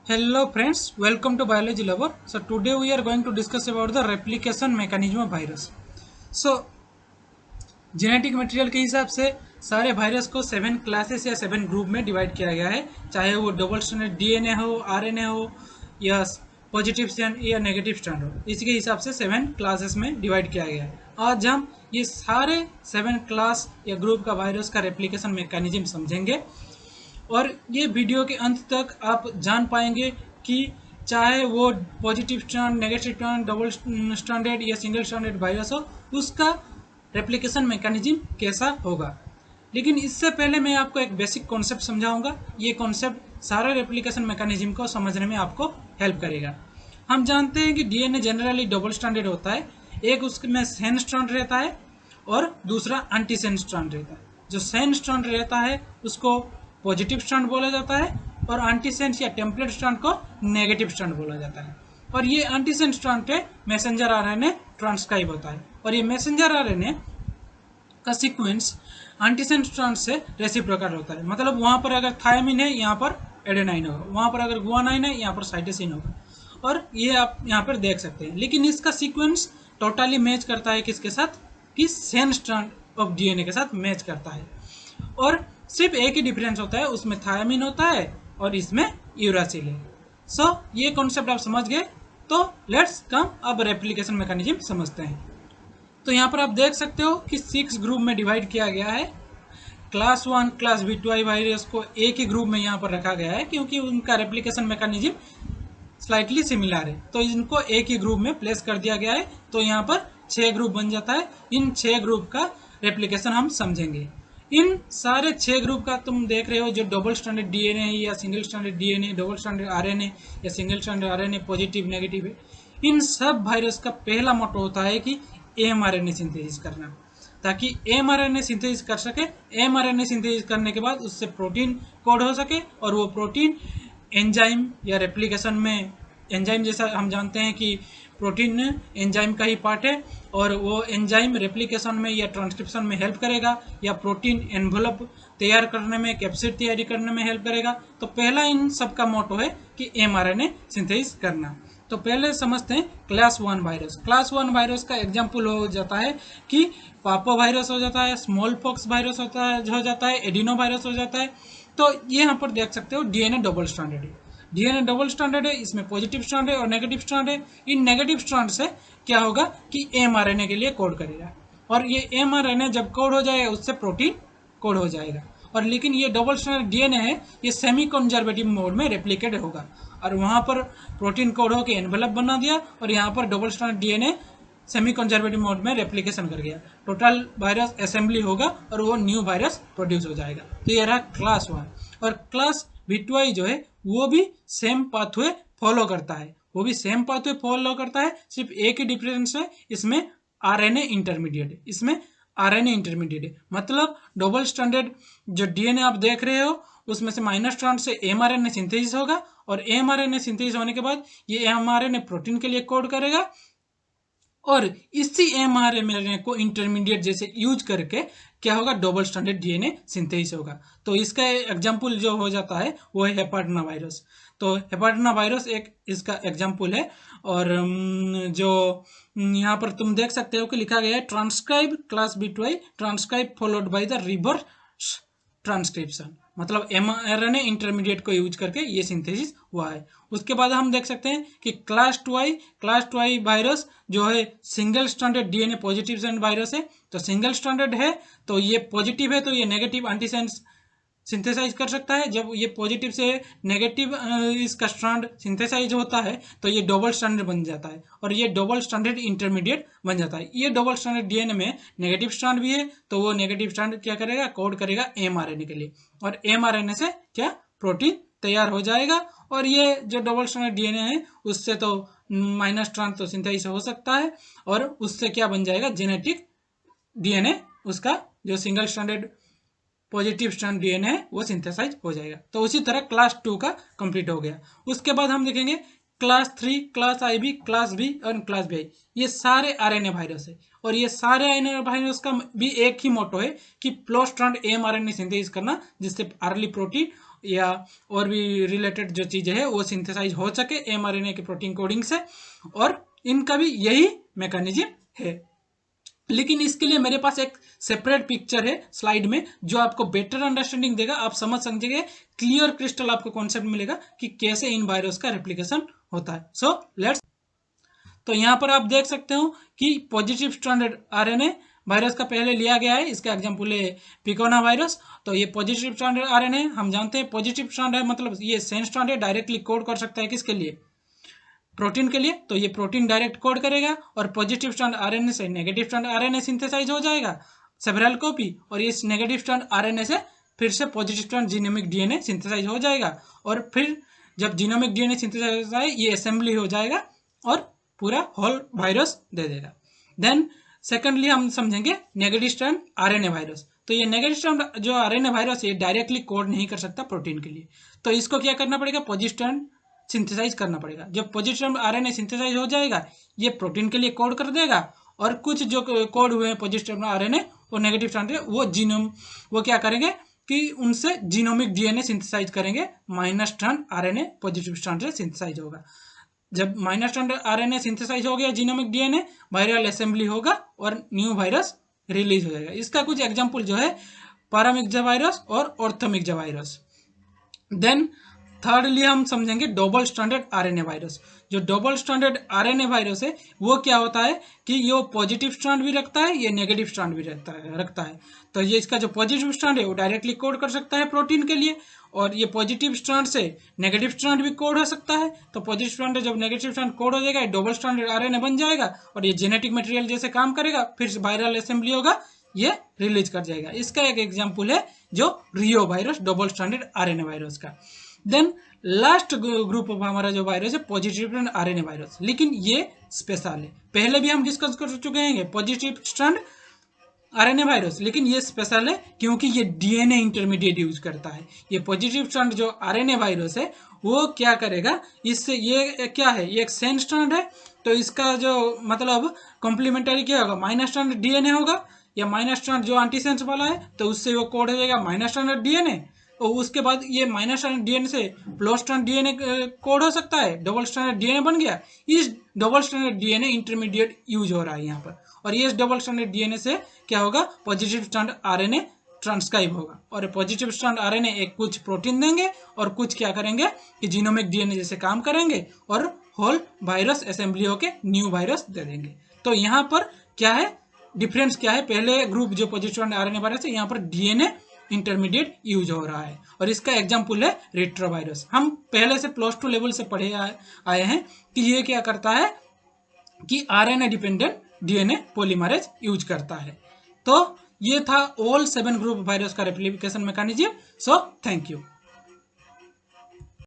Hello friends, welcome to Biology Lover. So today we are going to discuss about the replication mechanism of virus. So genetic material के हिसाब से सारे virus को 7 classes या 7 group में divide किया गया है, चाहे वो डबल स्ट्रैंडेड डीएनए हो, आरएनए हो या पॉजिटिव स्ट्रैंड या नेगेटिव स्ट्रैंड हो। इसके हिसाब से 7 क्लासेस में डिवाइड किया गया है। आज हम ये सारे 7 क्लास या ग्रुप का वायरस का रेप्लिकेशन मैकेनिज्म समझेंगे और ये वीडियो के अंत तक आप जान पाएंगे कि चाहे वो positive strand, negative strand, double stranded या सिंगल स्ट्रैंडेड वायरस हो, उसका रेप्लिकेशन मैकेनिज्म कैसा होगा। लेकिन इससे पहले मैं आपको एक बेसिक कॉन्सेप्ट समझाऊंगा। ये कॉन्सेप्ट सारे रेप्लिकेशन मैकेनिज्म को समझने में आपको हेल्प करेगा। हम जानते हैं कि डीएनए जनरली डबल स्ट्रैंडेड होता है, एक उसमें सेन स्ट्रैंड रहता है और दूसरा एंटी सेन स्ट्रैंड रहता है। जो सेन स्ट्रैंड रहता है उसको पॉजिटिव स्ट्रैंड बोला जाता है और एंटीसेंस या टेम्पलेट स्ट्रैंड को नेगेटिव स्ट्रैंड बोला जाता है। और ये एंटीसेंस स्ट्रैंड पे मैसेंजर आरएनए ट्रांसक्राइब होता है और ये मैसेंजर आरएनए का सीक्वेंस एंटीसेंस स्ट्रैंड से रेसिप्रोकल होता है। मतलब वहां पर अगर थायमिन है, यहाँ पर एडेनाइन होगा, वहां पर अगर गुआनाइन है, यहाँ पर साइटोसिन होगा। और ये आप यहाँ पर देख सकते हैं। लेकिन इसका सीक्वेंस टोटली मैच करता है किसके साथ, कि सेन स्ट्रैंड ऑफ डीएनए के साथ मैच करता है। और सिर्फ एक ही डिफरेंस होता है, उसमें थायमिन होता है और इसमें यूरासिल है। सो ये कॉन्सेप्ट आप समझ गए, तो लेट्स कम अब रेप्लिकेशन मैकेनिज्म समझते हैं। तो यहाँ पर आप देख सकते हो कि 6 ग्रुप में डिवाइड किया गया है। क्लास 1 क्लास B2I वायरस को एक ही ग्रुप में यहाँ पर रखा गया है क्योंकि उनका रेप्लिकेशन मैकेनिज्म स्लाइटली सिमिलर है, तो इनको एक ही ग्रुप में प्लेस कर दिया गया है। तो यहाँ पर 6 ग्रुप बन जाता है। इन 6 ग्रुप का रेप्लिकेशन हम समझेंगे। इन सारे 6 ग्रुप का तुम देख रहे हो, जो डबल स्ट्रैंडेड डीएनए या single stranded DNA, double stranded RNA या single stranded RNA, positive negative है। इन सब वायरस का पहला मोटो होता है कि एमआरएनए सिंथेसिस करना, ताकि एमआरएनए सिंथेसिस कर सके। एमआरएनए सिंथेसिस करने के बाद उससे प्रोटीन कोड हो सके और वो प्रोटीन एंजाइम या रेप्लिकेशन में, एंजाइम जैसा हम जानते हैं कि प्रोटीन एंजाइम का ही पार्ट है, और वो एंजाइम रेप्लिकेशन में या ट्रांसक्रिप्शन में हेल्प करेगा या प्रोटीन एनवेलप तैयार करने में, कैप्सिड तैयारी करने में हेल्प करेगा। तो पहला इन सब का मोटो है कि एमआरएनए सिंथेसिस करना। तो पहले समझते हैं क्लास 1 वायरस। क्लास 1 वायरस का एग्जाम्पल हो जाता है कि पापो वायरस हो जाता है, स्मॉल पॉक्स वायरस हो जाता है, एडिनो वायरस हो जाता है। तो ये यहाँ पर देख सकते हो डीएनए डबल स्ट्रैंडेड है। डीएनए डबल स्ट्रैंडेड है, इसमें पॉजिटिव स्ट्रैंड है और नेगेटिव स्ट्रैंड है। इन नेगेटिव स्ट्रैंड से क्या होगा कि एमआरएनए के लिए कोड करेगा, और ये एमआरएनए जब कोड हो जाएगा उससे प्रोटीन कोड हो जाएगा। और लेकिन ये डबल स्ट्रैंडेड डीएनए है, ये सेमी कंजर्वेटिव मोड में रेप्लिकेट होगा, और वहां पर प्रोटीन कोड होकर एनवेलप बना दिया, और यहाँ पर double stranded DNA semi conservative mode में रेप्लिकेशन कर गया। टोटल वायरस असेंबली होगा और वो न्यू वायरस प्रोड्यूस हो जाएगा। तो ये रहा क्लास 1। और क्लास B2I जो है वो भी सेम पाथवे फॉलो करता है, वो भी सेम पाथवे फॉलो करता है, सिर्फ एक ही डिफरेंस है, इसमें आरएनए इंटरमीडिएट है। इसमें आरएनए इंटरमीडिएट है, मतलब डबल स्ट्रैंडेड जो डीएनए आप देख रहे हो उसमें से माइनस स्ट्रैंड से एमआरएनए सिंथेसिस होगा, और एमआरएनए सिंथेसिस होने के बाद ये एमआरएनए प्रोटीन के लिए कोड करेगा, और इसी एमआरएनए को इंटरमीडिएट जैसे यूज करके क्या होगा, डबल स्ट्रैंडेड डीएनए सिंथेसिस होगा। तो इसका एग्जांपल जो हो जाता है वो है हेपाटिना वायरस। तो हेपाटिना वायरस एक इसका एग्जांपल है। और जो यहाँ पर तुम देख सकते हो कि लिखा गया है transcribe class B2I transcribe followed by the reverse transcription, मतलब एमआरएनए इंटरमीडिएट को यूज करके ये सिंथेसिस हुआ है। उसके बाद हम देख सकते हैं कि क्लास 2I वायरस जो है single stranded DNA positive strand virus है। तो सिंगल स्ट्रैंडेड है तो ये पॉजिटिव है, तो ये नेगेटिव एंटीसेंस सिंथेसाइज कर सकता है। जब ये पॉजिटिव से नेगेटिव इसका स्ट्रैंड सिंथेसाइज होता है तो ये डबल स्ट्रैंडेड बन जाता है, और ये डबल स्ट्रैंडेड इंटरमीडिएट बन जाता है। ये डबल स्ट्रैंडेड डीएनए में नेगेटिव स्ट्रैंड भी है, तो वो नेगेटिव स्ट्रैंड क्या करेगा, कोड करेगा एमआरएनए के लिए, और एमआरएनए से क्या प्रोटीन तैयार हो जाएगा। और ये जो डबल स्ट्रैंडेड डीएनए है उससे तो माइनस स्ट्रैंड तो सिंथेसाइज हो सकता है, और उससे क्या बन जाएगा, जेनेटिक डीएनए, उसका जो single stranded positive strand DNA है वो सिंथेसाइज हो जाएगा। तो उसी तरह क्लास 2 का कंप्लीट हो गया। उसके बाद हम देखेंगे class 3, class IB, class B और क्लास BI। ये सारे आरएनए वायरस है, और ये सारे आरएनए वायरस का भी एक ही मोटो है कि प्लो स्ट्रैंड एमआरएनए सिंथेसिस करना, जिससे अर्ली प्रोटीन या और भी रिलेटेड जो चीजें है वो सिंथेसाइज हो सके mRNA के प्रोटीन कोडिंग से, और इनका भी यही मैकेनिज्म है। लेकिन इसके लिए मेरे पास एक सेपरेट पिक्चर है स्लाइड में जो आपको बेटर अंडरस्टैंडिंग देगा, आप समझ समझेंगे, क्लियर क्रिस्टल आपको कॉन्सेप्ट मिलेगा कि कैसे इन वायरस का रेप्लिकेशन होता है। सो लेट्स, तो यहाँ पर आप देख सकते हो कि पॉजिटिव स्ट्रैंडेड आरएनए वायरस का पहले लिया गया है, इसका एग्जांपल है पिकोना वायरस। तो ये पॉजिटिव स्ट्रैंडेड आरएनए हम जानते हैं, पॉजिटिव स्ट्रैंड है मतलब ये सेंस स्ट्रैंड है, डायरेक्टली कोड कर सकता है किसके लिए, प्रोटीन के लिए। तो ये प्रोटीन डायरेक्ट कोड करेगा और पॉजिटिव स्ट्रैंड आरएनए से नेगेटिव स्ट्रैंड आरएनए सिंथेसाइज हो जाएगा सेवरल कॉपी, और इस नेगेटिव स्ट्रैंड आरएनए से फिर से positive strand genomic DNA synthesize हो जाएगा, और फिर जब जीनोमिक डीएनए सिंथेसाइज होता है ये असेंबली हो जाएगा और पूरा होल वायरस दे देगा। देन सेकेंडली हम समझेंगे नेगेटिव स्ट्रैंड आरएनए वायरस। तो ये नेगेटिव स्ट्रैंड जो आरएनए वायरस है डायरेक्टली कोड नहीं कर सकता प्रोटीन के लिए, तो इसको क्या करना पड़ेगा, पॉजिटिव स्ट्रैंड सिंथेसाइज करना पड़ेगा। जब पॉजिटिव स्ट्रैंड आरएनए सिंथेसाइज हो जाएगा ये प्रोटीन के लिए कोड कर देगा, और कुछ जो कोड हुए हैं पॉजिटिव स्ट्रैंड आरएनए और नेगेटिव स्ट्रैंड वो जीनोम वो क्या करेंगे कि उनसे जीनोमिक डीएनए सिंथेसाइज करेंगे, minus strand RNA positive strand से सिंथेसाइज होगा। जब माइनस स्ट्रैंड आरएनए सिंथेसाइज हो गया जीनोमिक डीएनए, वायरल असेंबली होगा और न्यू वायरस रिलीज हो जाएगा। इसका कुछ एग्जांपल जो है पैरामिक्जा वायरस और ऑर्थोमिक्जा वायरस। देन थर्डली हम समझेंगे डबल स्ट्रैंडेड आरएनए वायरस। जो डबल स्ट्रैंडेड आरएनए वायरस है वो क्या होता है कि ये पॉजिटिव स्ट्रैंड भी रखता है, ये नेगेटिव स्ट्रैंड भी रखता है। तो ये इसका जो पॉजिटिव स्ट्रैंड है वो डायरेक्टली कोड कर सकता है प्रोटीन के लिए, और ये पॉजिटिव स्ट्रैंड से नेगेटिव स्ट्रैंड भी कोड हो सकता है। तो पॉजिटिव स्ट्रैंड जब नेगेटिव स्ट्रैंड कोड हो जाएगा डबल स्ट्रैंडेड आरएनए बन जाएगा, और ये जेनेटिक मटेरियल जैसे काम करेगा, फिर वायरल असेंबली होगा, ये रिलीज कर जाएगा। इसका एक एग्जांपल है जो reovirus, double stranded RNA virus का। देन लास्ट ग्रुप ऑफ हमारा जो वायरस है पॉजिटिव स्ट्रैंड आरएनए वायरस, लेकिन ये स्पेशल है। पहले भी हम डिस्कस कर चुके हैं पॉजिटिव स्ट्रैंड आरएनए वायरस, लेकिन ये स्पेशल है क्योंकि ये डीएनए इंटरमीडिएट यूज करता है। ये पॉजिटिव स्ट्रैंड जो आरएनए वायरस है वो क्या करेगा, इससे ये क्या है, ये एक सेंस स्ट्रैंड है, तो इसका जो मतलब कॉम्प्लीमेंटरी क्या होगा, माइनस स्ट्रैंड डीएनए होगा, या माइनस स्ट्रैंड जो एंटीसेंस वाला है तो उससे वो कोड हो जाएगा माइनस स्ट्रैंड डीएनए, और उसके बाद ये माइनस स्ट्रैंड डीएनए से प्लस स्ट्रैंड डीएनए कोड हो सकता है, डबल स्ट्रैंडेड डीएनए बन गया। इस double stranded DNA intermediate use हो रहा है यहाँ पर, और ये डबल स्ट्रैंडेड डीएनए से क्या होगा, पॉजिटिव स्ट्रैंड आरएनए ट्रांसक्राइब होगा, और पॉजिटिव स्ट्रैंड आरएनए एक कुछ प्रोटीन देंगे और कुछ क्या करेंगे कि जीनोमिक डीएनए जैसे काम करेंगे, और होल वायरस असेंबली होके न्यू वायरस दे देंगे। तो यहाँ पर क्या है डिफरेंस, क्या है, पहले ग्रुप जो पॉजिटिव स्ट्रैंड आरएनए वायरस है यहाँ पर डीएनए इंटरमीडिएट यूज हो रहा है, और इसका एग्जांपल है रेट्रोवायरस। हम पहले से +2 लेवल से पढ़े आए हैं कि ये क्या करता है कि RNA dependent DNA polymerase use करता है। तो ये था ऑल 7 ग्रुप वायरस का replication mechanism. So thank you.